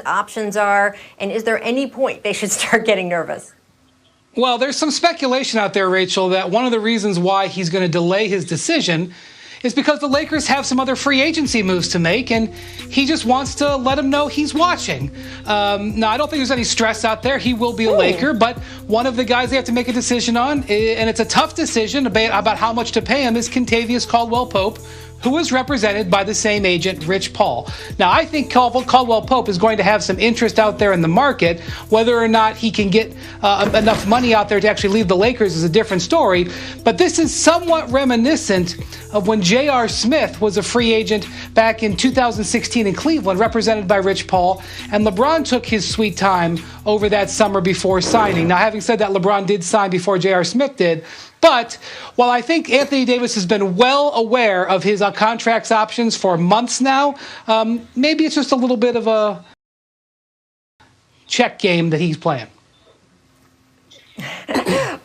options are, and is there any point they should start getting nervous? Well, there's some speculation out there, Rachel, that one of the reasons why he's going to delay his decision is because the Lakers have some other free agency moves to make, and he just wants to let them know he's watching. Now, I don't think there's any stress out there. He will be a Laker, but one of the guys they have to make a decision on, and it's a tough decision about how much to pay him, is Kentavious Caldwell-Pope, who is represented by the same agent, Rich Paul. Now, I think Caldwell-Pope is going to have some interest out there in the market. Whether or not he can get enough money out there to actually leave the Lakers is a different story. But this is somewhat reminiscent of when J.R. Smith was a free agent back in 2016 in Cleveland, represented by Rich Paul, and LeBron took his sweet time over that summer before signing. Now, having said that, LeBron did sign before J.R. Smith did. But while I think Anthony Davis has been well aware of his contracts options for months now, maybe it's just a little bit of a check game that he's playing.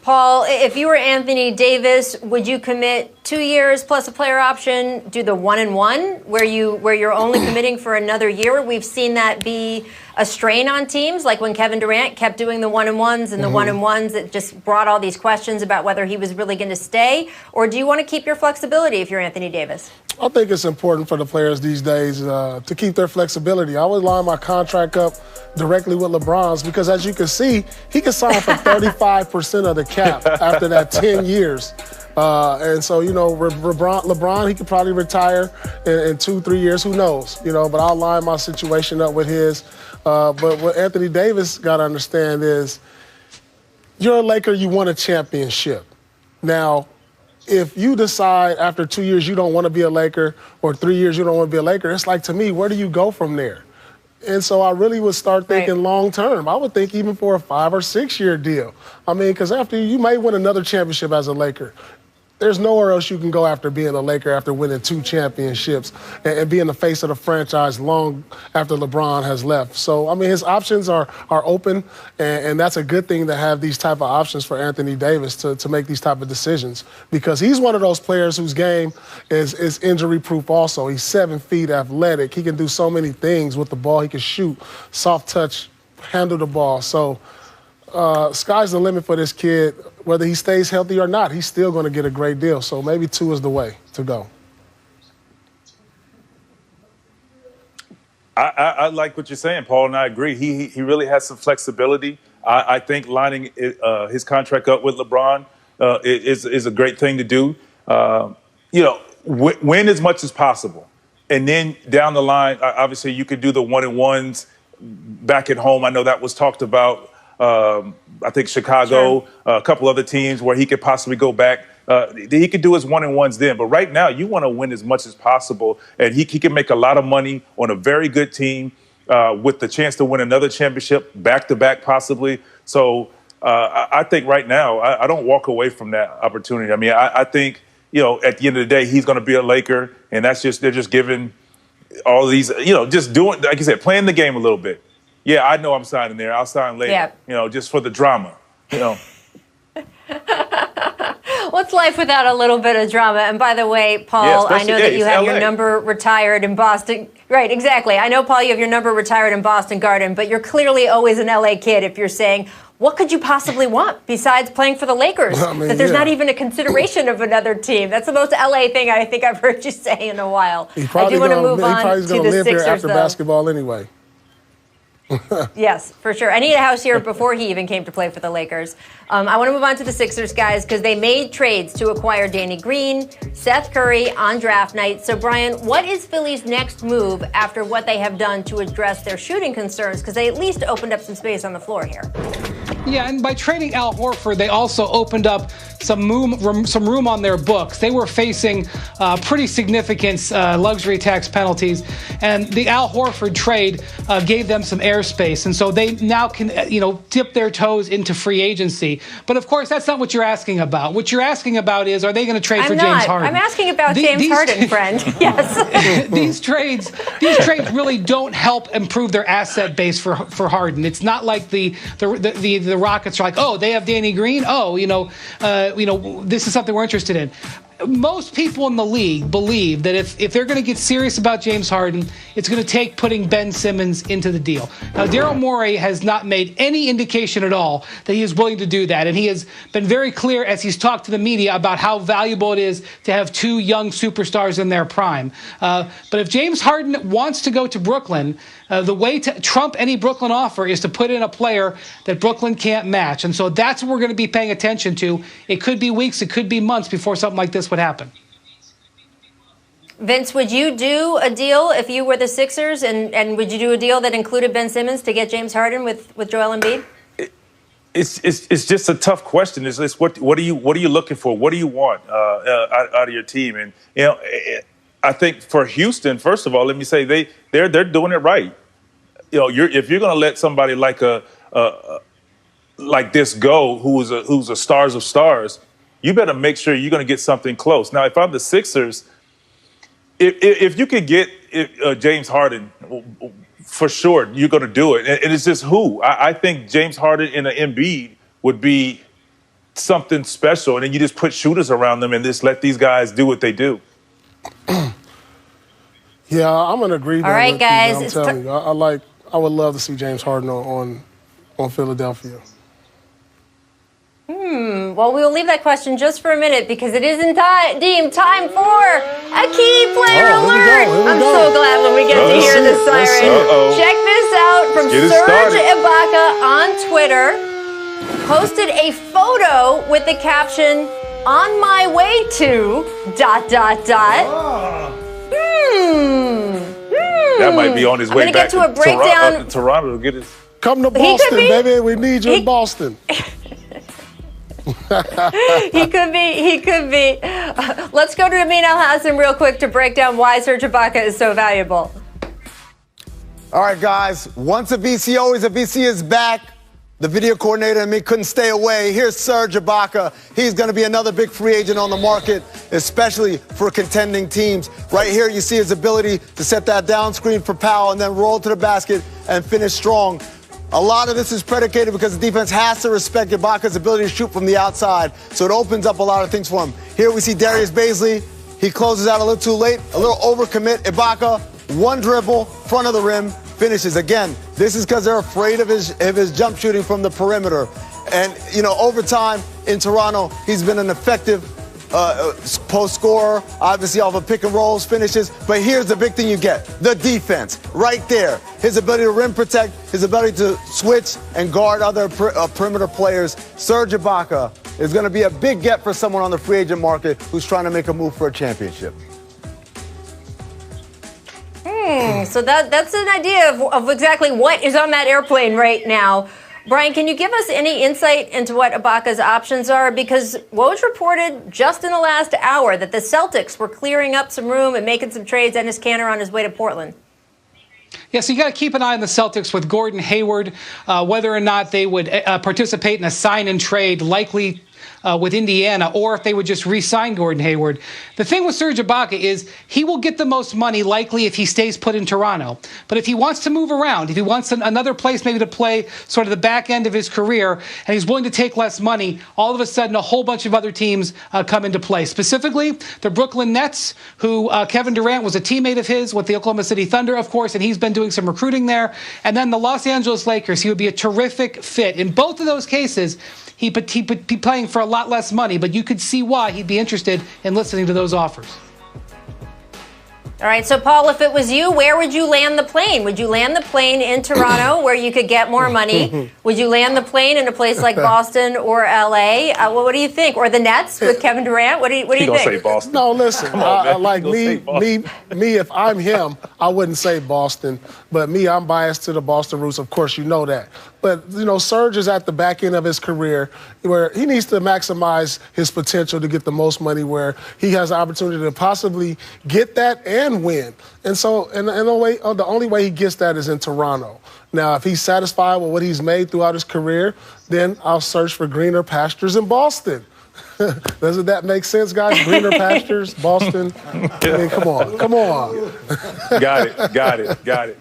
Paul, if you were Anthony Davis, would you commit 2 years plus a player option, do the 1-and-1, where you're only committing for another year? We've seen that be a strain on teams, like when Kevin Durant kept doing the 1-and-1s and the 1-and-1s that just brought all these questions about whether he was really going to stay. Or do you want to keep your flexibility if you're Anthony Davis? I think it's important for the players these days to keep their flexibility. I always line my contract up directly with LeBron's because, as you can see, he can sign for 35% of the cap after that 10 years. And so, you know, LeBron, he could probably retire in 2-3 years. Who knows? You know, but I'll line my situation up with his. But what Anthony Davis got to understand is you're a Laker, you won a championship. Now, if you decide after 2 years you don't want to be a Laker or 3 years you don't want to be a Laker, it's like, to me, where do you go from there? And so I really would start thinking long term. I would think even for a 5 or 6 year deal. I mean, because after you may win another championship as a Laker. There's nowhere else you can go after being a Laker after winning 2 championships and being the face of the franchise long after LeBron has left. So, I mean, his options are open, and that's a good thing to have these type of options for Anthony Davis to make these type of decisions, because he's one of those players whose game is injury-proof also. He's 7 feet, athletic. He can do so many things with the ball. He can shoot, soft touch, handle the ball. So, sky's the limit for this kid. Whether he stays healthy or not, he's still going to get a great deal. So maybe 2 is the way to go. I like what you're saying, Paul, and I agree. He really has some flexibility. I think lining his contract up with LeBron is a great thing to do. You know, win as much as possible. And then down the line, obviously you could do the 1-and-1s back at home. I know that was talked about. I think Chicago, a couple other teams where he could possibly go back. He could do his 1-and-1s then. But right now, you want to win as much as possible. And he can make a lot of money on a very good team with the chance to win another championship back-to-back possibly. So I think right now, I don't walk away from that opportunity. I mean, I think, you know, at the end of the day, he's going to be a Laker. And that's just, they're just giving all these, you know, just doing, like you said, playing the game a little bit. Yeah, I know I'm signing there. I'll sign later, you know, just for the drama, you know. What's life without a little bit of drama? And by the way, Paul, I know that you have your number retired in Boston. Right, exactly. I know, Paul, you have your number retired in Boston Garden, but you're clearly always an LA kid if you're saying, what could you possibly want besides playing for the Lakers? I mean, that there's not even a consideration of another team. That's the most LA thing I think I've heard you say in a while. I do want to move on to the Sixers, though. He probably going to live here after basketball anyway. Yes, for sure. And he had a house here before he even came to play for the Lakers. I want to move on to the Sixers, guys, because they made trades to acquire Danny Green, Seth Curry on draft night. So, Brian, what is Philly's next move after what they have done to address their shooting concerns? Because they at least opened up some space on the floor here. Yeah, and by trading Al Horford, they also opened up some room on their books. They were facing pretty significant luxury tax penalties, and the Al Horford trade gave them some airspace, and so they now can, dip their toes into free agency. But of course, that's not what you're asking about. What you're asking about is, are they going to trade for James Harden? I'm asking about James Harden, friend. Yes. These trades really don't help improve their asset base for Harden. It's not like the Rockets are like, oh, they have Danny Green. Oh, this is something we're interested in. most people in the league believe that if they're going to get serious about James Harden, it's going to take putting Ben Simmons into the deal. Now, Daryl Morey has not made any indication at all that he is willing to do that, and he has been very clear as he's talked to the media about how valuable it is to have two young superstars in their prime. But if James Harden wants to go to Brooklyn, the way to trump any Brooklyn offer is to put in a player that Brooklyn can't match. And so that's what we're going to be paying attention to. It could be weeks, it could be months before something like this would happen. Vince, would you do a deal if you were the Sixers, and would you do a deal that included Ben Simmons to get James Harden with Joel Embiid? It's just a tough question. It's what are you looking for? What do you want out of your team? And I think for Houston, first of all, let me say they're doing it right. If you're going to let somebody like this go, who's a stars of stars, you better make sure you're going to get something close. Now, if I'm the Sixers, if you could get James Harden, for sure you're going to do it. And it's just who. I think James Harden and an Embiid would be something special. And then you just put shooters around them and just let these guys do what they do. Yeah, I'm going to agree. All right, guys. I'm telling you, I would love to see James Harden on Philadelphia. Well, we'll leave that question just for a minute because it is deemed time for a key player alert. I'm so glad when we get to hear the siren. Check this out from Serge Ibaka on Twitter. Posted a photo with the caption, "On my way to ... That might be on his way back to a breakdown. Toronto to get his. Come to Boston, baby. We need you in Boston. He could be. Let's go to Amin Elhassan real quick to break down why Serge Ibaka is so valuable. All right, guys. Once a VC, always a VC is back. The video coordinator and me couldn't stay away. Here's Serge Ibaka. He's going to be another big free agent on the market, especially for contending teams. Right here, you see his ability to set that down screen for Powell and then roll to the basket and finish strong. A lot of this is predicated because the defense has to respect Ibaka's ability to shoot from the outside, so it opens up a lot of things for him. Here we see Darius Bazley. He closes out a little too late, a little overcommit. Ibaka, one dribble, front of the rim, finishes. Again, this is because they're afraid of his jump shooting from the perimeter. And, over time in Toronto, he's been an effective post scorer, obviously off of pick and rolls, finishes. But here's the big thing you get, the defense, right there. His ability to rim protect, his ability to switch and guard other perimeter players. Serge Ibaka is going to be a big get for someone on the free agent market who's trying to make a move for a championship. So that's an idea of exactly what is on that airplane right now. Brian, can you give us any insight into what Ibaka's options are? Because Woj reported just in the last hour that the Celtics were clearing up some room and making some trades. Enes Kanter on his way to Portland. Yeah, so you got to keep an eye on the Celtics with Gordon Hayward, whether or not they would participate in a sign and trade, likely with Indiana, or if they would just re-sign Gordon Hayward. The thing with Serge Ibaka is he will get the most money likely if he stays put in Toronto. But if he wants to move around, if he wants another place maybe to play sort of the back end of his career, and he's willing to take less money, all of a sudden a whole bunch of other teams come into play. Specifically, the Brooklyn Nets, who Kevin Durant was a teammate of his with the Oklahoma City Thunder, of course, and he's been doing some recruiting there. And then the Los Angeles Lakers, he would be a terrific fit. In both of those cases, he'd be playing for a lot less money, but you could see why he'd be interested in listening to those offers. All right, so Paul, if it was you, where would you land the plane? Would you land the plane in Toronto where you could get more money? Would you land the plane in a place like Boston or LA? What do you think? Or the Nets with Kevin Durant? What do you think? Say Boston. No, listen. Me, if I'm him, I wouldn't say Boston. But me, I'm biased to the Boston roots. Of course, you know that. But, Serge is at the back end of his career where he needs to maximize his potential to get the most money, where he has the opportunity to possibly get that and win. And so, the only way he gets that is in Toronto. Now, if he's satisfied with what he's made throughout his career, then I'll search for greener pastures in Boston. Doesn't that make sense, guys? Greener pastures, Boston. I mean, come on. Got it.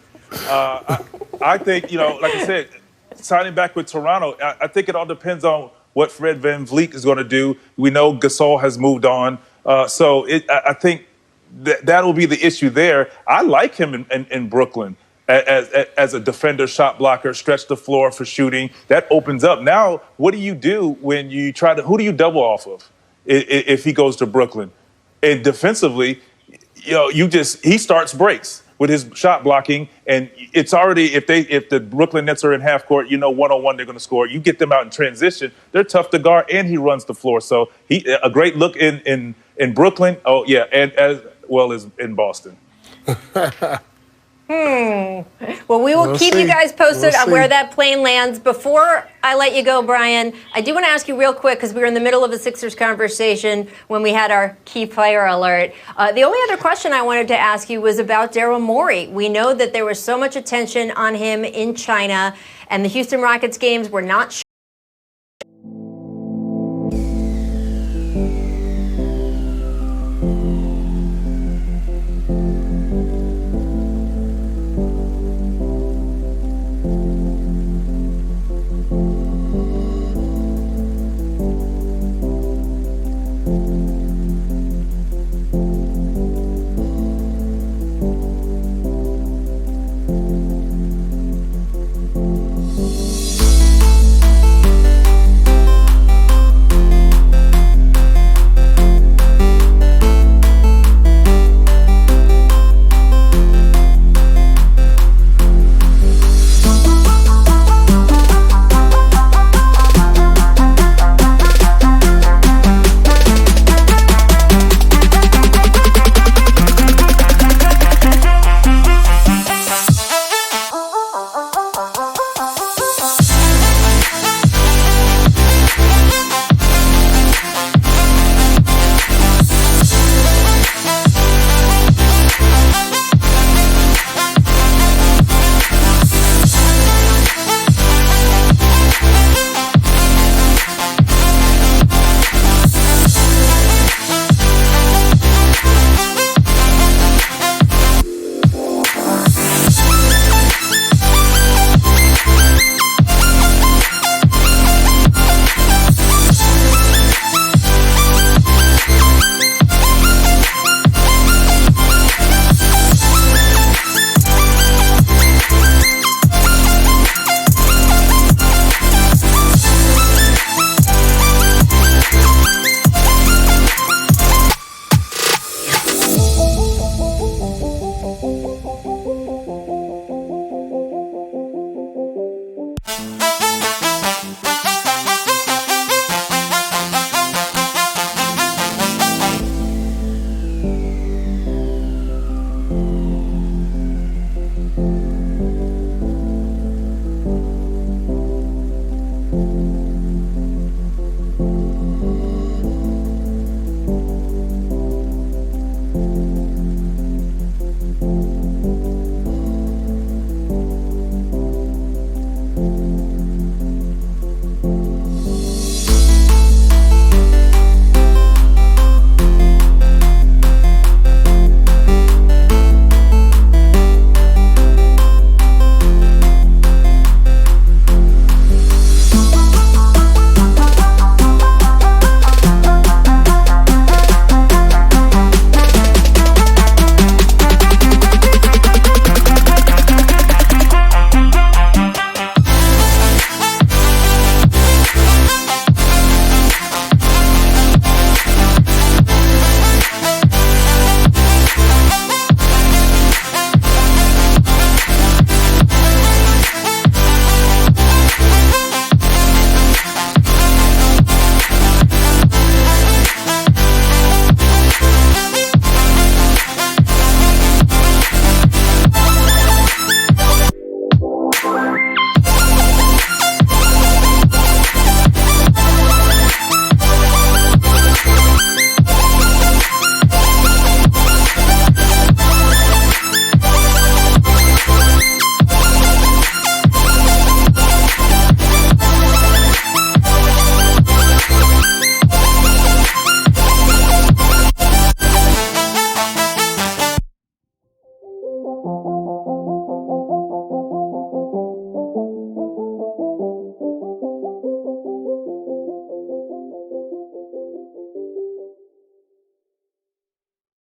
I think, like I said, signing back with Toronto, I think it all depends on what Fred VanVleet is going to do. We know Gasol has moved on. So I think that will be the issue there. I like him in Brooklyn as a defender, shot blocker, stretch the floor for shooting. That opens up. Now, what do you do when you who do you double off of if he goes to Brooklyn? And defensively, he starts breaks with his shot blocking, and it's already if the Brooklyn Nets are in half court, one-on-one they're going to score. You get them out in transition, they're tough to guard, and he runs the floor. So a great look in Brooklyn. Oh yeah, and as well as in Boston. Well, we will keep you guys posted on where that plane lands. Before I let you go, Brian, I do want to ask you real quick, because we were in the middle of a Sixers conversation when we had our key player alert. The only other question I wanted to ask you was about Daryl Morey. We know that there was so much attention on him in China, and the Houston Rockets games were not